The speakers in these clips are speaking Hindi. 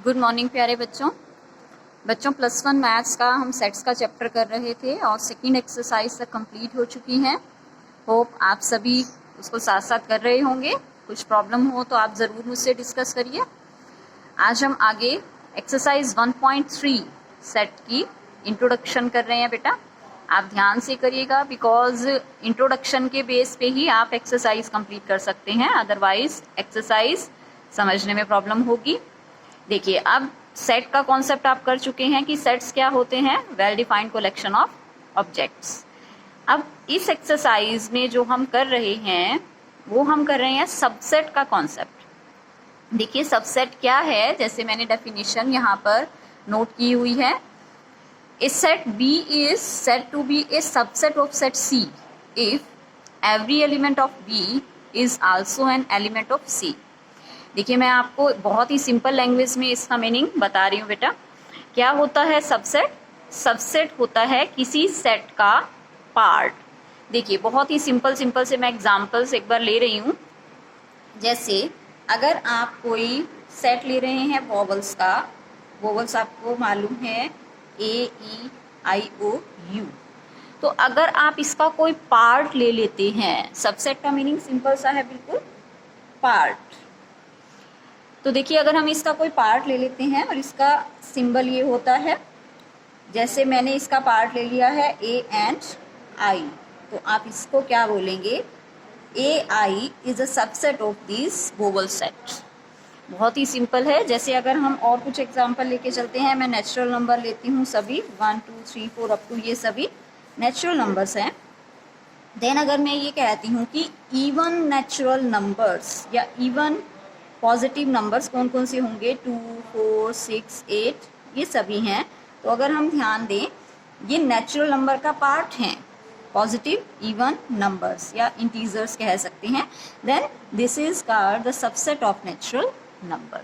गुड मॉर्निंग प्यारे बच्चों प्लस वन मैथ्स का हम सेट्स का चैप्टर कर रहे थे और सेकंड एक्सरसाइज तक कंप्लीट हो चुकी हैं। होप आप सभी उसको साथ साथ कर रहे होंगे। कुछ प्रॉब्लम हो तो आप ज़रूर मुझसे डिस्कस करिए। आज हम आगे एक्सरसाइज 1.3 सेट की इंट्रोडक्शन कर रहे हैं। बेटा आप ध्यान से करिएगा, बिकॉज इंट्रोडक्शन के बेस पे ही आप एक्सरसाइज कंप्लीट कर सकते हैं, अदरवाइज एक्सरसाइज समझने में प्रॉब्लम होगी। देखिए, अब सेट का कॉन्सेप्ट आप कर चुके हैं कि सेट्स क्या होते हैं, well defined collection of objects. अब इस एक्सरसाइज में जो हम कर रहे हैं वो हम कर रहे हैं सबसेट का कॉन्सेप्ट। देखिए सबसेट क्या है, जैसे मैंने डेफिनेशन यहाँ पर नोट की हुई है। A set B is said to be a subset of set C if every element of B is also an element of C। देखिए मैं आपको बहुत ही सिंपल लैंग्वेज में इसका मीनिंग बता रही हूँ। बेटा क्या होता है सबसेट? सबसेट होता है किसी सेट का पार्ट। देखिए बहुत ही सिंपल से मैं एग्जांपल्स एक बार ले रही हूँ। जैसे अगर आप कोई सेट ले रहे हैं वोवल्स का, वोवल्स आपको मालूम है AEIOU, तो अगर आप इसका कोई पार्ट ले लेते हैं, सबसेट का मीनिंग सिंपल सा है, बिल्कुल पार्ट। तो देखिए अगर हम इसका कोई पार्ट ले लेते हैं और इसका सिंबल ये होता है, जैसे मैंने इसका पार्ट ले लिया है A and I, तो आप इसको क्या बोलेंगे? AI is a subset of these vowel set। बहुत ही सिंपल है। जैसे अगर हम और कुछ एग्जांपल लेके चलते हैं, मैं नेचुरल नंबर लेती हूँ, सभी 1 2 3 4 अप टू ये सभी नेचुरल नंबर्स हैं। देन अगर मैं ये कहती हूँ कि इवन नेचुरल नंबर्स या इवन पॉजिटिव नंबर्स कौन कौन से होंगे, 2 4 6 8 ये सभी हैं। तो अगर हम ध्यान दें, ये नेचुरल नंबर का पार्ट हैं, पॉजिटिव इवन नंबर्स या इंटीजर्स कह सकते हैं। Then this is called the subset of natural number.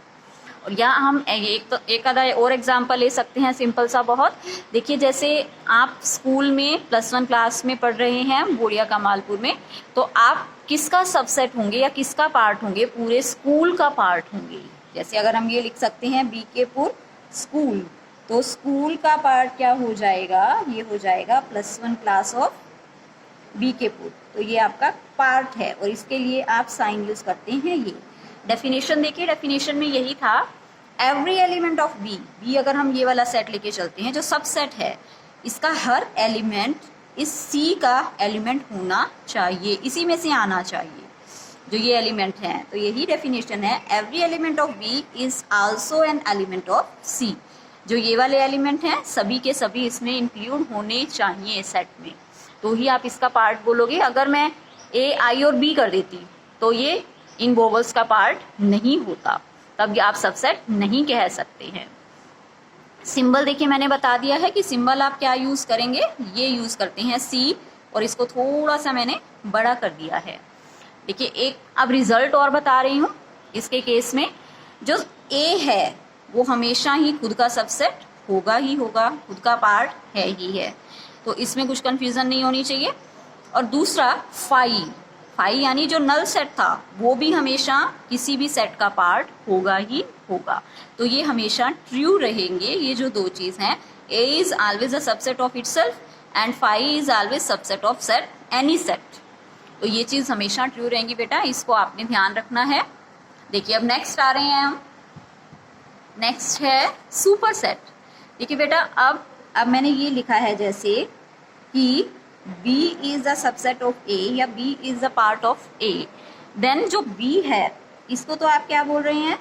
और या हम एक आधा और एग्जांपल ले सकते हैं, सिंपल सा बहुत। देखिए जैसे आप स्कूल में प्लस वन क्लास में पढ़ रहे हैं बोरिया कमालपुर में, तो आप किसका सबसेट होंगे या किसका पार्ट होंगे? पूरे स्कूल का पार्ट होंगे। जैसे अगर हम ये लिख सकते हैं बीकेपुर स्कूल, तो स्कूल का पार्ट क्या हो जाएगा? ये हो जाएगा प्लस वन क्लास ऑफ बीकेपुर। तो ये आपका पार्ट है और इसके लिए आप साइन यूज करते हैं। ये डेफिनेशन देखिए, डेफिनेशन में यही था, एवरी एलिमेंट ऑफ बी अगर हम ये वाला सेट लेके चलते हैं जो सबसेट है, इसका हर एलिमेंट इस सी का एलिमेंट होना चाहिए, इसी में से आना चाहिए जो ये एलिमेंट है। तो यही डेफिनेशन है, every element of B is also an element of C. जो ये वाले एलिमेंट हैं सभी के सभी इसमें इंक्लूड होने चाहिए सेट में, तो ही आप इसका पार्ट बोलोगे। अगर मैं ए आई और बी कर देती तो ये इन वोवल्स का पार्ट नहीं होता, तब आप सबसेट नहीं कह सकते हैं। सिंबल देखिए मैंने बता दिया है कि सिंबल आप क्या यूज करेंगे, ये यूज करते हैं सी, और इसको थोड़ा सा मैंने बड़ा कर दिया है। देखिए एक अब रिजल्ट और बता रही हूँ। इसके केस में जो ए है वो हमेशा ही खुद का सबसेट होगा ही होगा, खुद का पार्ट है ही है, तो इसमें कुछ कंफ्यूजन नहीं होनी चाहिए। और दूसरा फाई यानी जो नल सेट था वो भी हमेशा किसी भी सेट का पार्ट होगा ही होगा, तो ये हमेशा ट्रू रहेंगे। ये जो दो चीज हैं, A is always a subset of itself and phi is always subset of set any set, तो ये चीज हमेशा ट्रू रहेंगी। बेटा इसको आपने ध्यान रखना है। देखिए अब नेक्स्ट आ रहे हैं हम, नेक्स्ट है सुपर सेट। देखिए बेटा अब मैंने ये लिखा है जैसे कि B is a subset of A या B is a part of A, then जो B है इसको तो आप क्या बोल रहे हैं?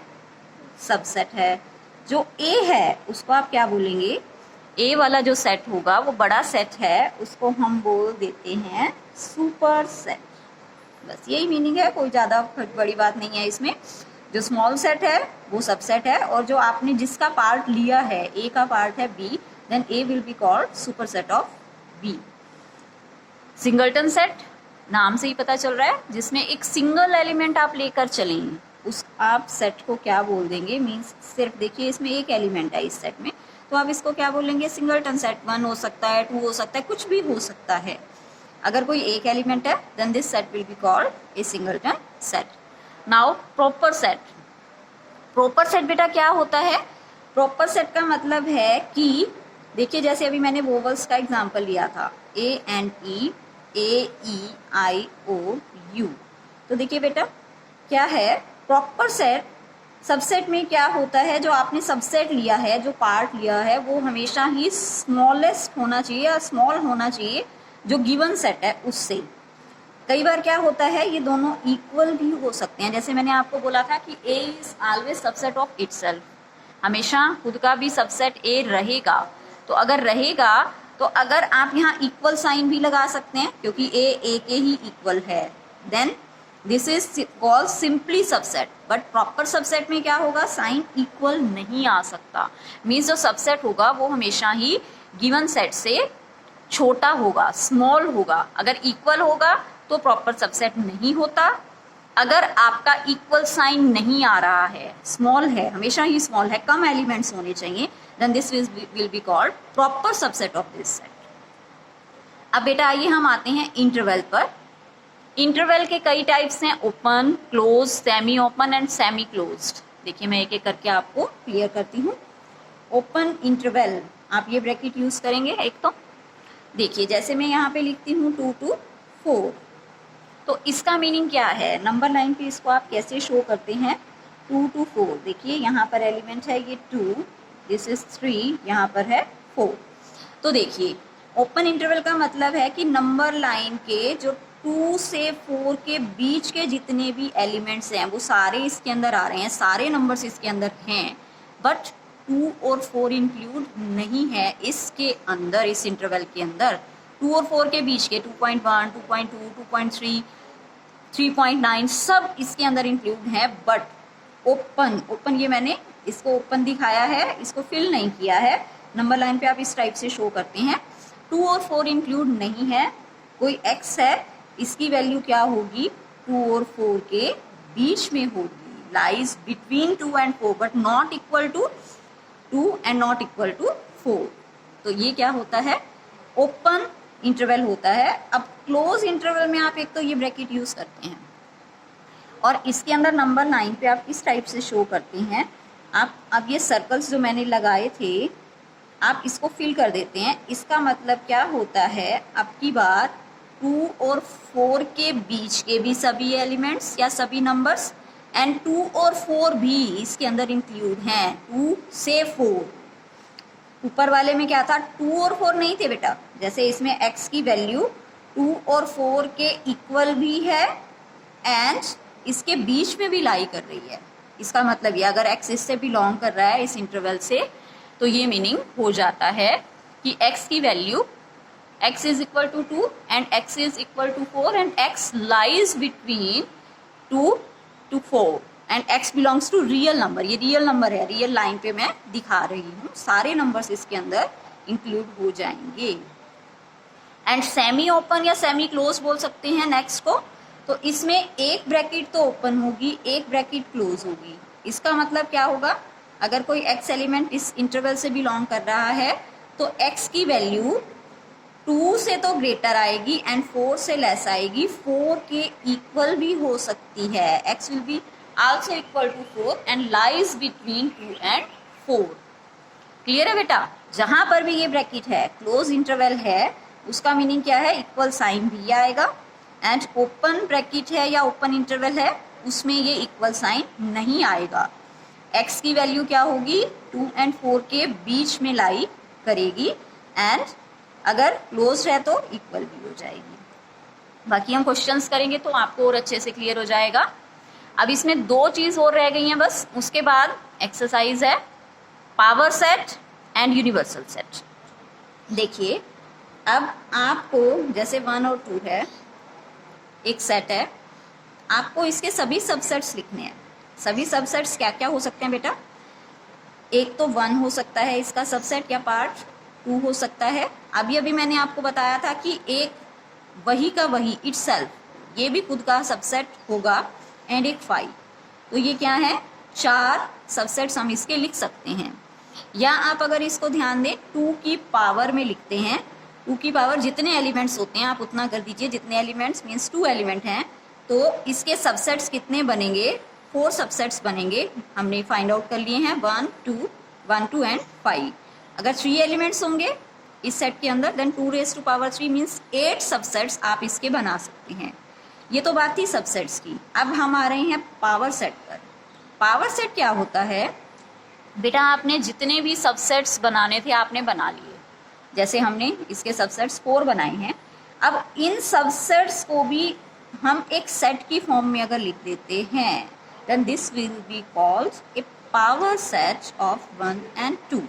सबसेट है। जो A है उसको आप क्या बोलेंगे? A वाला जो सेट होगा वो बड़ा सेट है, उसको हम बोल देते हैं सुपर सेट। बस यही मीनिंग है, कोई ज़्यादा बड़ी बात नहीं है इसमें। जो स्मॉल सेट है वो सबसेट है, और जो आपने जिसका पार्ट लिया है, A का पार्ट है B, then A will be called superset of B। Singleton set नाम से ही पता चल रहा है, जिसमें एक सिंगल एलिमेंट आप लेकर चलेंगे, उस आप सेट को क्या बोल देंगे? मींस सिर्फ देखिए इसमें एक एलिमेंट है इस सेट में, तो आप इसको क्या बोलेंगे? Singleton set. 1 हो सकता है, 2 हो सकता है, कुछ भी हो सकता है। अगर कोई एक एलिमेंट है then this set will be called a singleton set. Now proper set. Proper set बेटा क्या होता है? प्रॉपर सेट का मतलब है कि देखिए जैसे अभी मैंने वोवल्स का एग्जांपल लिया था ANE AEIOU। तो देखिए बेटा क्या है प्रॉपर सेट, सबसेट में क्या होता है, जो आपने सबसेट लिया है, जो पार्ट लिया है, वो हमेशा ही स्मॉलेस्ट होना चाहिए या स्मॉल होना चाहिए जो गिवन सेट है उससे। कई बार क्या होता है ये दोनों इक्वल भी हो सकते हैं, जैसे मैंने आपको बोला था कि A is always subset of itself, हमेशा खुद का भी सबसेट A रहेगा। तो अगर रहेगा तो अगर आप यहाँ इक्वल साइन भी लगा सकते हैं क्योंकि A के ही इक्वल है, then this is called simply subset. But proper subset में क्या होगा, साइन इक्वल नहीं आ सकता, मीन्स जो सबसेट होगा वो हमेशा ही गिवन सेट से छोटा होगा, स्मॉल होगा। अगर इक्वल होगा तो प्रॉपर सबसेट नहीं होता। अगर आपका इक्वल साइन नहीं आ रहा है, स्मॉल है, हमेशा ही स्मॉल है, कम एलिमेंट्स होने चाहिए, then this will be called proper subset of this set. अब बेटा आइए हम आते हैं इंटरवल पर। इंटरवल के कई टाइप्स हैं, open, close, semi open and semi closed. देखिए मैं एक एक करके आपको क्लियर करती हूँ। ओपन इंटरवल, आप ये ब्रैकेट यूज करेंगे एक तो देखिए जैसे मैं यहाँ पे लिखती हूँ 2 to 4, तो इसका मीनिंग क्या है, नंबर लाइन पे इसको आप कैसे शो करते हैं, 2 to 4। देखिए यहाँ पर एलिमेंट है ये 2, दिस इज 3, यहाँ पर है 4। तो देखिए ओपन इंटरवल का मतलब है कि नंबर लाइन के जो 2 से 4 के बीच के जितने भी एलिमेंट्स हैं वो सारे इसके अंदर आ रहे हैं, सारे नंबर्स इसके अंदर हैं, बट 2 और 4 इंक्लूड नहीं है इसके अंदर, इस इंटरवल के अंदर। 2 और 4 के बीच के 2.1, 2.2, 2.3, 3.9 सब इसके अंदर इंक्लूड है, बट ओपन ये मैंने इसको ओपन दिखाया है, इसको फिल नहीं किया है। नंबर लाइन पे आप इस टाइप से शो करते हैं। 2 और 4 इंक्लूड नहीं है, कोई x है, इसकी वैल्यू क्या होगी, 2 और 4 के बीच में होगी, lies between 2 and 4 but not equal to 2 and not equal to 4। तो ये क्या होता है, ओपन इंटरवल होता है। अब क्लोज इंटरवल में आप एक तो ये ब्रैकेट यूज करते हैं और इसके अंदर नंबर 9 पे आप किस टाइप से शो करते हैं, आप अब ये सर्कल्स जो मैंने लगाए थे आप इसको फिल कर देते हैं। इसका मतलब क्या होता है, अब की बार 2 और 4 के बीच के भी सभी एलिमेंट्स या सभी नंबर्स एंड 2 और 4 भी इसके अंदर इंक्लूड हैं, 2 से 4। ऊपर वाले में क्या था, 2 और 4 नहीं थे बेटा, जैसे इसमें x की वैल्यू 2 और 4 के इक्वल भी है एंड इसके बीच में भी लाई कर रही है। इसका मतलब ये अगर x इससे बिलोंग कर रहा है इस इंटरवल से, तो ये मीनिंग हो जाता है कि x की value x is equal to 2 and x is equal to 4 and x lies between 2 to 4 and x belongs to real number. ये रियल नंबर है, रियल लाइन पे मैं दिखा रही हूँ, सारे नंबर्स इसके अंदर इंक्लूड हो जाएंगे। एंड सेमी ओपन या सेमी क्लोज बोल सकते हैं नेक्स्ट को। तो इसमें एक ब्रैकेट तो ओपन होगी, एक ब्रैकेट क्लोज होगी। इसका मतलब क्या होगा, अगर कोई x एलिमेंट इस इंटरवल से बिलोंग कर रहा है तो x की वैल्यू 2 से तो ग्रेटर आएगी एंड 4 से लेस आएगी, 4 के इक्वल भी हो सकती है। x will be also equal to 4 and lies between 2 and 4। Clear है बेटा, जहां पर भी ये ब्रैकेट है क्लोज इंटरवल है, उसका मीनिंग क्या है, इक्वल साइन भी आएगा। एंड ओपन ब्रैकेट है या ओपन इंटरवल है, उसमें ये इक्वल साइन नहीं आएगा। x की वैल्यू क्या होगी, 2 and 4 के बीच में लाई करेगी एंड अगर क्लोज है तो इक्वल भी हो जाएगी। बाकी हम क्वेश्चंस करेंगे तो आपको और अच्छे से क्लियर हो जाएगा। अब इसमें 2 चीज और रह गई हैं बस, उसके बाद एक्सरसाइज है power set and universal set. देखिए अब आपको जैसे 1 और 2 है, एक सेट है, आपको इसके सभी सबसेट्स लिखने हैं। सभी सबसेट्स क्या क्या हो सकते हैं बेटा, एक तो 1 हो सकता है इसका सबसेट या पार्ट, 2 हो सकता है, अभी मैंने आपको बताया था कि एक वही का वही इटसेल्फ, ये भी खुद का सबसेट होगा, एंड एक 5। तो ये क्या है, 4 सबसेट्स हम इसके लिख सकते हैं। या आप अगर इसको ध्यान दें 2 की पावर में लिखते हैं, 2 की पावर जितने एलिमेंट्स होते हैं आप उतना कर दीजिए, जितने एलिमेंट्स मीन्स 2 एलिमेंट हैं, तो इसके सबसेट्स कितने बनेंगे, 4 सबसेट्स बनेंगे। हमने फाइंड आउट कर लिए हैं 1 2 1 2 एंड 5। अगर 3 एलिमेंट्स होंगे इस सेट के अंदर देन 2⁻³ मीन्स 8 सबसेट्स आप इसके बना सकते हैं। ये तो बात थी सबसेट्स की। अब हम आ रहे हैं पावर सेट पर। पावर सेट क्या होता है बेटा, आपने जितने भी सबसेट्स बनाने थे आपने बना लिए। जैसे हमने इसके सबसेट्स 4 बनाए हैं। अब इन सबसेट्स को भी हम एक सेट की फॉर्म में अगर लिख देते हैं then this will be called a power set of 1 and 2।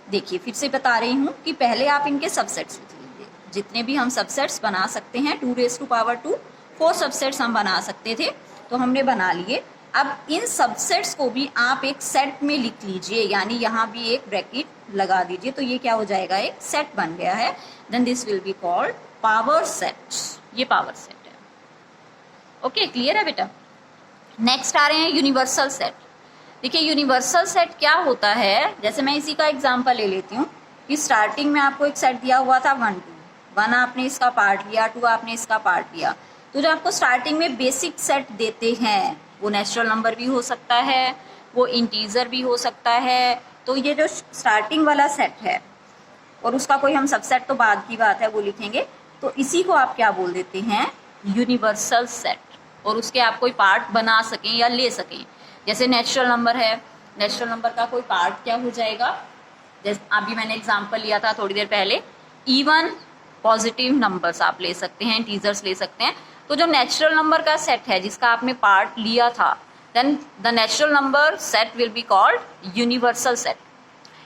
देखिए फिर से बता रही हूँ कि पहले आप इनके सबसेट्स लिख लीजिए। जितने भी हम सबसेट्स बना सकते हैं 2⁻², 4 सबसेट्स हम बना सकते थे तो हमने बना लिए। अब इन सबसेट्स को भी आप एक सेट में लिख लीजिए, यानी यहाँ भी एक ब्रैकेट लगा दीजिए तो ये क्या हो जाएगा, एक सेट बन गया है। Then this will be called power set. ये पावर सेट है। ओके, क्लियर है बेटा। नेक्स्ट आ रहे हैं यूनिवर्सल सेट। देखिए यूनिवर्सल सेट क्या होता है, जैसे मैं इसी का एग्जांपल ले लेती हूँ कि स्टार्टिंग में आपको एक सेट दिया हुआ था 1 2, 1 आपने इसका पार्ट लिया, 2 आपने इसका पार्ट लिया। तो जो आपको स्टार्टिंग में बेसिक सेट देते हैं वो नेचुरल नंबर भी हो सकता है, वो इंटीजर भी हो सकता है। तो ये जो स्टार्टिंग वाला सेट है और उसका कोई हम सबसेट तो बाद की बात है वो लिखेंगे, तो इसी को आप क्या बोल देते हैं, यूनिवर्सल सेट। और उसके आप कोई पार्ट बना सकें या ले सकें। जैसे नेचुरल नंबर है, नेचुरल नंबर का कोई पार्ट क्या हो जाएगा, जैसे अभी मैंने एग्जांपल लिया था थोड़ी देर पहले, इवन पॉजिटिव नंबर्स आप ले सकते हैं, इंटीजर्स ले सकते हैं। तो जो नेचुरल नंबर का सेट है जिसका आपने पार्ट लिया था then the natural number set will be called universal set.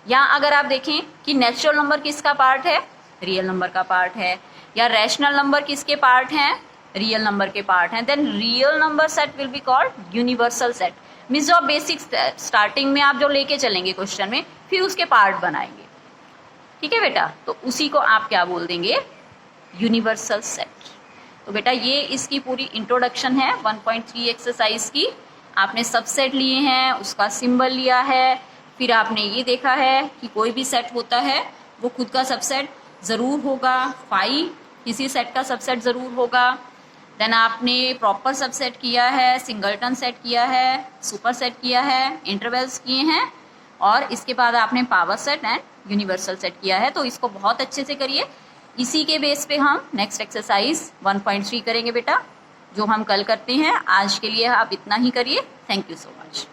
या अगर आप देखें कि नेचुरल नंबर किसका पार्ट है, रियल नंबर का पार्ट है, या रैशनल नंबर किसके पार्ट हैं, रियल नंबर के पार्ट हैं, then real number set will be called universal set. Means जो बेसिक स्टार्टिंग में आप जो लेके चलेंगे क्वेश्चन में फिर उसके पार्ट बनाएंगे। ठीक है बेटा, तो उसी को आप क्या बोल देंगे, यूनिवर्सल सेट। तो बेटा ये इसकी पूरी इंट्रोडक्शन है 1.3 एक्सरसाइज की। आपने सबसेट लिए हैं, उसका सिंबल लिया है, फिर आपने ये देखा है कि कोई भी सेट होता है वो खुद का सबसेट ज़रूर होगा, 5 किसी सेट का सबसेट ज़रूर होगा। देन आपने प्रॉपर सबसेट किया है, सिंगलटन सेट किया है, सुपर सेट किया है, इंटरवल्स किए हैं, और इसके बाद आपने power set and universal set किया है। तो इसको बहुत अच्छे से करिए। इसी के बेस पे हम नेक्स्ट एक्सरसाइज 1.3 करेंगे बेटा, जो हम कल करते हैं। आज के लिए आप इतना ही करिए। Thank you so much.